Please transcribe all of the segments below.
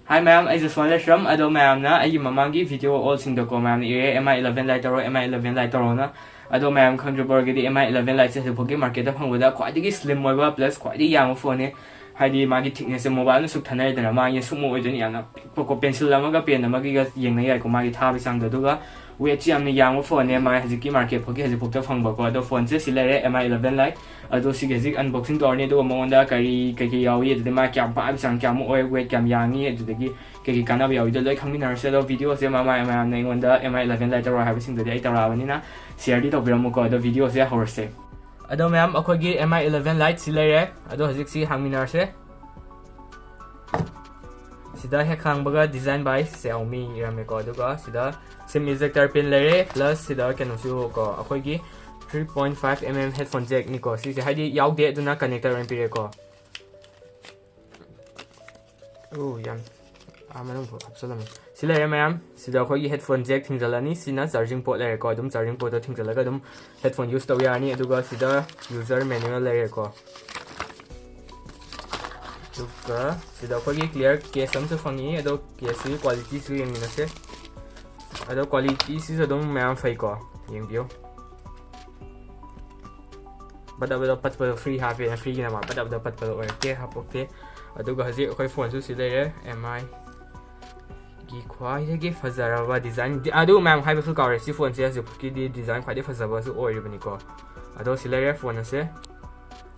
Hi ma'am, I just wanted from ado ma'am na ay mamangi video all sing ko ma'am ni Mi11Lite taro Mi11Lite taro na ado ma'am controller gidi Mi11Lite se phoki market da phangwada khwaidigi slim moiba plus khwaidi yang phone ne haidi magi thickness mobile na suk thanai dana ma ye sumo oidoni yana poko pencil amaga pen amagi ga yengna yai ko magi thabi sang da duga weight chi amni yang phone ne ma hajiki market phoki haji phokta phangba ko ado phone se silare Mi11Lite ado sigezi unboxing torne do monda kari kaki yawi de ma kyam pa sang kyam oi weight kyam yangi de kaki kana yawi de like khangmi nar se do video se mama nei monda Mi11Lite taro ha sing de ai tarawani na share di to biram ko ado video se horse ado ma'am akogi Mi11Lite silare ado hajik si hangmi nar se sida he khangbaga design by Xiaomi rameko aduga sida sim ejector pin lare plus sida kenosu ko akogi 3.5mm headphone jack ni ko si haidi yaude aduna connector ran pire ko oh yan amanung ko absolam silare ma'am sida akogi headphone jack thingjalani sina charging port lare ko dum charging port thingjalaga dum headphone use taw yani aduga sida user manual lare ko duka sida akogi clear case am su fangi ado case quality su yang na se ado quality si so dum ma'am fai ko yang bio bada pat pa free happy na free na ma bada pat pa okay hap okay aduga haji akhoi phone su silare mi gi khwai ge fazaraba design adu ma'am hai ba fu ka re si phone se ki di design khwai de fazaba su oi bani ko ado silare phone ase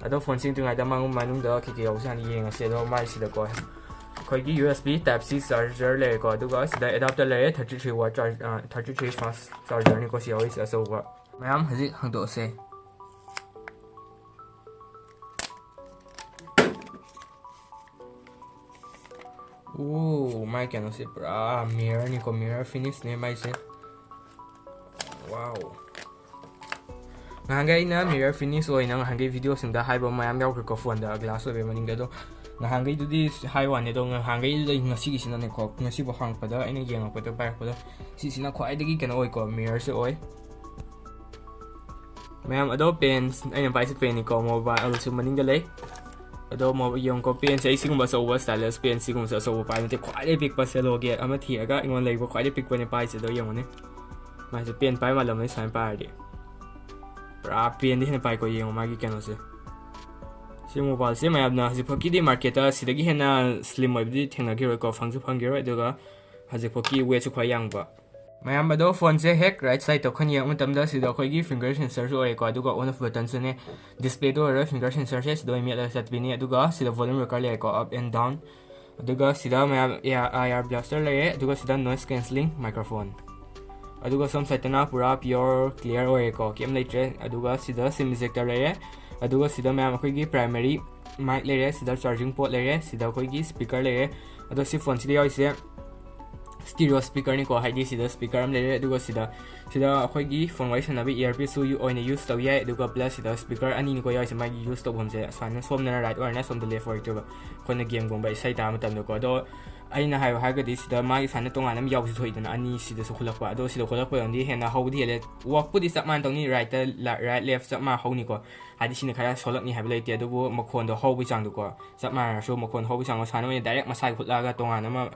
ado phone sing tungai da manung da ki yaw san yeng ase do mai si da ko khoi gi USB type C charger le ko aduga sida adapter le 33W charge 33 fast charger ni ko si always so ba ma'am haji hangdo ase oh my can say bra mirror ni ko mirror finish ne mai se wow ngangai na mirror finish oi nang hangai video sing da haiba mayam yaw ko phone da glass oi be maning da do ngangai du di haiwan ne do ngangai du ngasi gi sina ne ko ngasi bo hang pa da ina yeng pa da ba ko da si sina khwai dagi kan oi ko mirror se oi mayam ado pens aina bai se pen ni ko mobile also maning da lei ado mo yung ko pen se sing ba so wa stylus pen sing ba so pa ne te khwai big pa se lo ge ama thi aga ingon lei bo khwai big pa ne pai se do yung ne mai se pen pai ma lam ne san pa di pra pen di ne pai ko yung ma gi kan se si mobile se ma abna ji phoki di market a sidagi hena slim oi di thengna gi ro ko phangju phangge ro aduga haji phoki we chu khwai yang ba mayam ado phone se hack right side to khan yang matam da sida khoi gi finger sensor so ai ko aduga on off button se ne display do ro finger sensor se do mi la sat bini aduga sida volume rocker le ko up and down aduga sida mayam IR blaster le aduga sida noise cancelling microphone aduga som satana pura pure clear oi ko kem leitre aduga sida sim ejector le aduga sida mayam khoi gi primary mic le sida charging port le sida khoi gi speaker le ado si phone si yoi se stereo speaker ni ko haidi sida speaker am le aduga sida akhoi gi phone wai sanabi earpiece su yu oina use taw yai aduga plus sida speaker ani ni ko yai se mai use taw bom se sana som na right or na som the left or to khona game gom bai sai ta matam do ko do aina hai ha ga di sida mai sana tonga nam yaw thoi dana ani sida su khulak pa do sida khulak pa andi hena how di le walk pu di sak man tong ni right left sak ma how ni ko hadi sine khara solak ni habilai te do bo makhon do how bi chang do ko sak ma so makhon how bi chang sana me direct masai khutla ga tonga na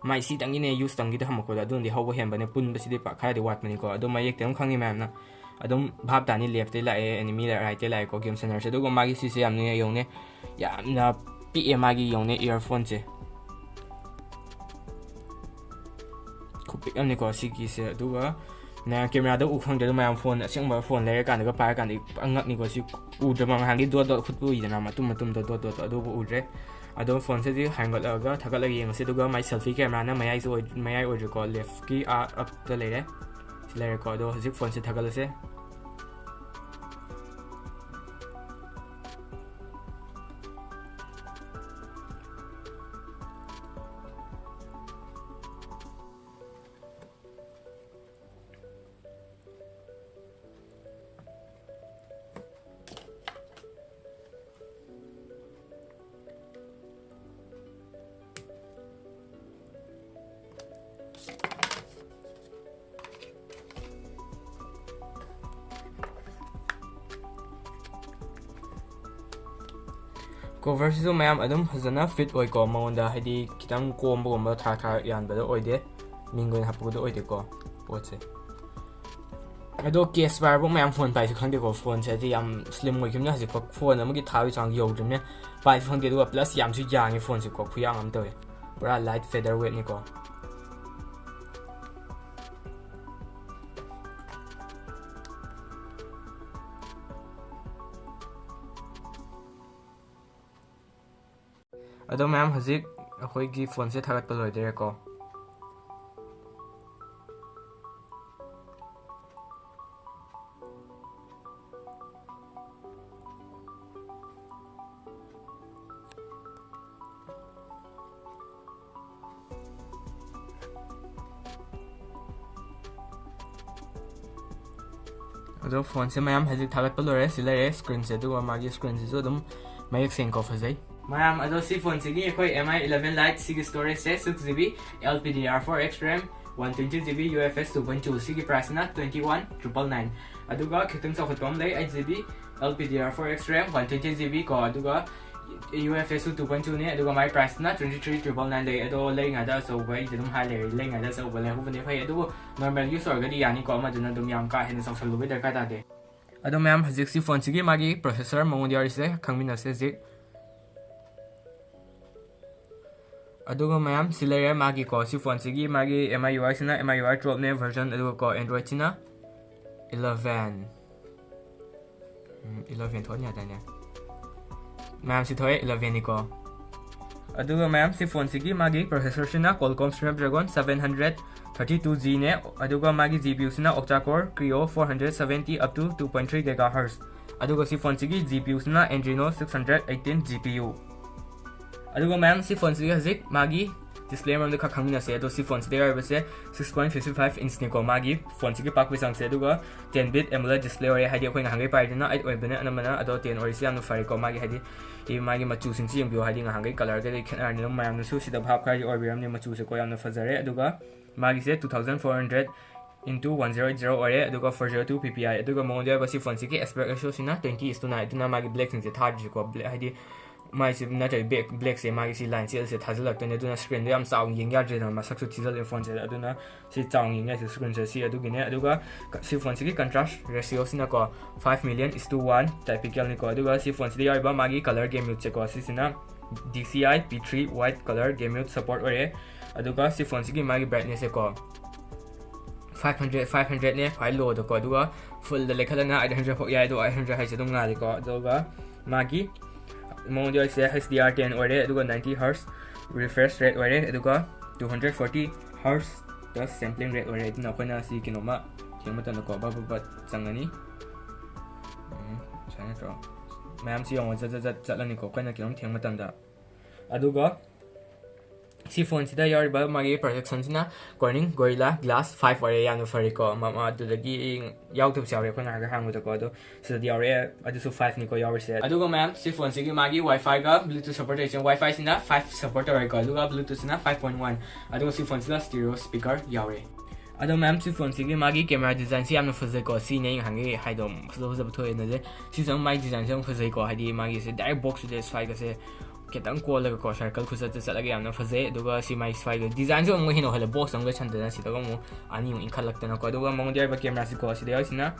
mai si tangi ne use tangi da hamko da dun di how hem bane pun basi de pa khara de wat mani ko do mai ek tem khangi ma'am na adum bhab tani left te la e enemy la right te la ko game center se do go magi si se am ne yong ne yam na pi magi yong ne earphone se ko pick am ne ko si ki se do ga na camera da u khang de ma phone asing ba phone le kan da pa kan di angak ni ko si u de ma hang di do khut bu i da na ma tum do do bu u re ado phone se ji hang ga ga thak la yeng se do ga my selfie camera na mai oi ko left ki up da le ko do ji phone se thak la se cover mayam adum fazana fit oi ko maunda hadi kitang kombo gomba thar yan bada oide mingon hapu do oide ko poche ado case bar bo mayam phone pai khangde ko phone se di yam slim oi kimna hasi ko phone amagi thawi chang yo jumne pai phone de do plus yam su yang phone se ko khuyang am toy pura light featherweight ni ko ado mayam hazik akhoi gi phone se thagat pa loi de ko ado phone se mayam hazik thagat pa loi silare screen se do magi screen se dum mayak seng ko fazai mayam ado si phone se gi khoi Mi11Lite sig storage se 6GB LPDDR4X RAM 120GB UFS 2.2 sig price na 21,999 aduga khitang sa khatom lay 8GB LPDR4X RAM 120GB ko aduga UFS 2.2 ne aduga my price na 23,999 lay ado lay nga da so bai dum high lay nga da so bai hu bane phai adu normal user ga di yani ko ma duna dum yang ka hen so salu be darka da de ado mayam hazik si phone se gi magi processor mongodiar se khangmina se ji aduga mayam silare magi ko si phone se gi magi MIUI sina MIUI 12 ne version aduga ko Android sina 11 thon ya da ne mayam si thoi 11 ni ko aduga mayam si phone se gi magi processor sina Qualcomm Snapdragon 732G ne aduga magi GPU sina octa-core Creo 470 up to 2.3 GHz aduga si phone se gi GPU sina Adreno 618 GPU aduga mayam si phone se hazik magi display ram de kha khangina se do si phone se der base 6.55 inch ni ko magi phone se gi pak pisang se aduga 10-bit AMOLED Display ore hadi khoi hangai pai dina 8 oi bana anamana ado 10 ore si anu fari ko magi hadi e magi machu sing si yong hadi hangai color ge khenar ni mayam su si da bhap khai or biram ni machu se ko yamna fazare aduga magi se 2400 into 100 ore aduga 402 ppi aduga mondia basi phone se gi aspect ratio sina 20:9 dina magi black sing se thard ji ko hadi mai si na tai black se magi si line se thazalak tone duna screen yam saw yeng ya je ma saksu tizal phone se aduna si chang yeng ya screen se si adugi ne aduga si phone se gi contrast ratio sina ko 5,000:1 typical ni ko aduga si phone se ya ba magi color gamut che ko si sina DCI P3 white color gamut support ore aduga si phone se gi magi brightness se ko 500 ne file load ko aduga full de lekhala 800 ho ya do 800 hai se dum nga ko aduga magi Mondio se HDR10 ore aduga 90Hz refresh rate ore aduga 240Hz the sampling rate ore dina khona si kinoma thengma tan ko ba changani chana tro mayam si yong chalani ko kana kinom thengma tan da aduga si phone sida yar ba magi protection sina Corning Gorilla Glass 5 ore yanu fari ko mama adu dagi YouTube chawre khona ga hangu ko adu sida yare adu su 5 ni ko yawre se aduga ma'am si phone sigi magi Wi-Fi ga Bluetooth supportation Wi-Fi sina 5 support ore ko aduga Bluetooth sina 5.1 aduga si phone sida stereo speaker yawre ado ma'am si phone sigi magi camera design si amna fazai ko si nei hangi haidom fazai thoi na je si jang mai design jang fazai ko hadi magi se direct box de sai ga se ketang ko la ko circle khusa cha chala ga yamna fazai aduga si mai sai ga design jo mo hino hala box ang ga chan da si da mo ani yung inkhalak ta na ko aduga mo dia ba camera si ko si de sina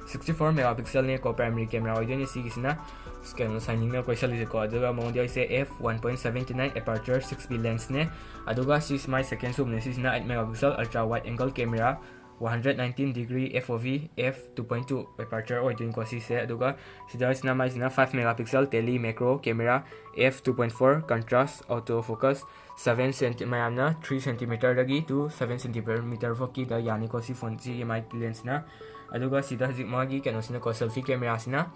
64 megapixel ne ko primary camera oi de si sina scan signing na ko sali ko aduga mo dia se f1.79 aperture 6p lens ne aduga si my second zoom ne si sina 8 megapixel ultra wide angle camera 119 degree FOV f2.2 aperture oi din ko si se aduga sida sina mai sina 5 megapixel tele macro camera f2.4 contrast auto focus 7 cm na 3 cm lagi to 7 cm foki da yani ko si phone si mai lens na aduga sida hajik magi kano sina ko selfie camera sina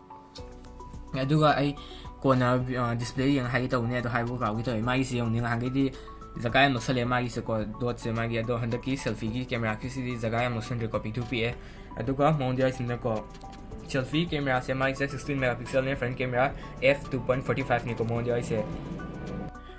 aduga ai kona display yang hai ta une do hai bo ga wi to mai si yung ni hangi di jaga no sale magi se ko dot se magi do handa ki selfie ki camera ki si jaga no sendre ko p2p e aduga mondia sina ko selfie camera se magi 16 megapixel ne front camera f2.45 ni ko mondia se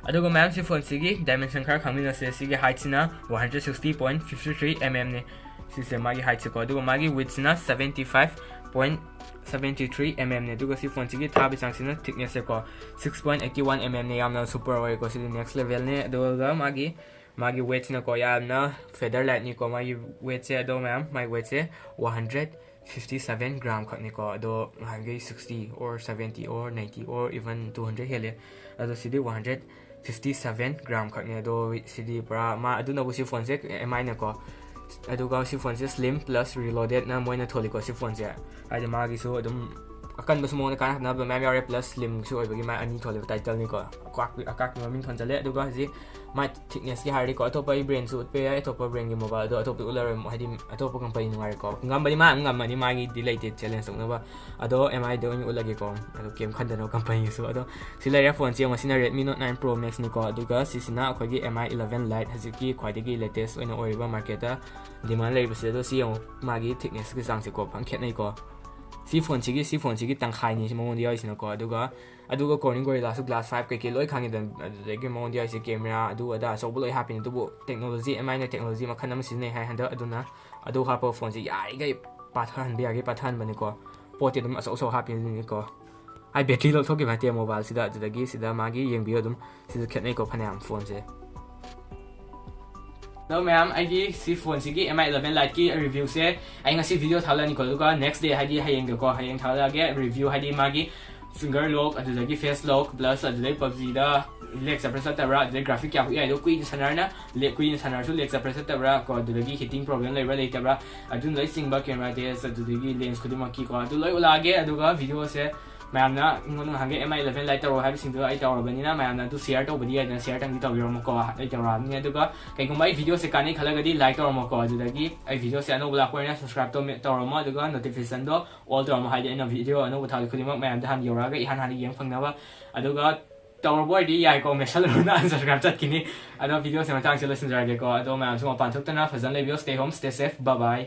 aduga ma'am si phone sigi dimension khar khangmina se sigi height sina 160.53 mm ne si se magi height se ko aduga magi width sina 75.5 6.73 mm ne duga si phone sigi thabi changsina thickness se ko 6.81 mm ne yamna super oi ko si next level ne aduga magi weight na ko yamna feather light ni ko magi weight se ado ma'am my weight se 157 gram khak ni ko ado magi 60 or 70 or 90 or even 200 hele ado sidi 157 gram khak ni ado sidi pra ma adu na bu si phone se mi na ko aduga si phone se slim plus reloaded na moina tholi ko si phone se ai ma gi su adum akan bas mo na kan na ba yare plus slim su oi bagi ma ani tholi title ni ko akak no min thon chale aduga ji ma thickness ki hari ko atopa I brand su pe atopa brand gi mobile do atopa ular hadi atopa company ngai ko ngam bani ma gi delighted challenge na ba ado mi do ni ulagi ko ado kem khan no company su ado silaya phone chi ma sina Redmi Note 9 Pro Max ni ko aduga sisina ko gi Mi11Lite haziki khwaidagi latest oina oi ba market ta demand lai base do si ma gi thickness ki sang se ko phang khet nei ko si phone chigi tangkhai ni mo ndia isina ko aduga corning gorilla su glass 5 ke loi khangi dan adege mo ndia isi camera adu ada so buloi happy tu bu technology mi na technology ma khanam sine hai handa aduna adu ha po phone ji yai gai pathan bi agi pathan bani ko pote dum so happy ni ko ai battery lo thoki ba te mobile sida adagi sida magi yeng bi adum sida khet nei ko phanam phone je Hello ma'am, I si phone sigi Mi11Lite ki review se ai ngasi video thala ni ko duga next day hadi hayeng ko hayeng thala ge review hadi magi finger lock adu lagi face lock plus adu lagi PUBG da lex suppressor tabra de graphic ya ai do queen sanar na le queen sanar su lex suppressor tabra ko adu lagi hitting problem le rele tabra adu lagi singba camera de adu lagi lens ko dima ki ko adu lagi ulage adu ga video se ma'am na ngon hange Mi11Lite taro habi sing do ai taro bani na ma'am na tu share to badi ai share tang di to yo mo ko ai taro ni adu ga kai gumbai video se kani khala ga di like taro mo ko adu lagi ai video se ano bla ko na subscribe to taro mo adu ga notification do all taro mo haide na video ano thali khudi mo ma'am da han yora ga han yeng phang na ba adu ga taro boy di ai ko mesal na subscribe chat kini adu video se ma tang se listen jar ge ko adu ma'am so ma pan thuk ta na fazan le video stay home stay safe bye bye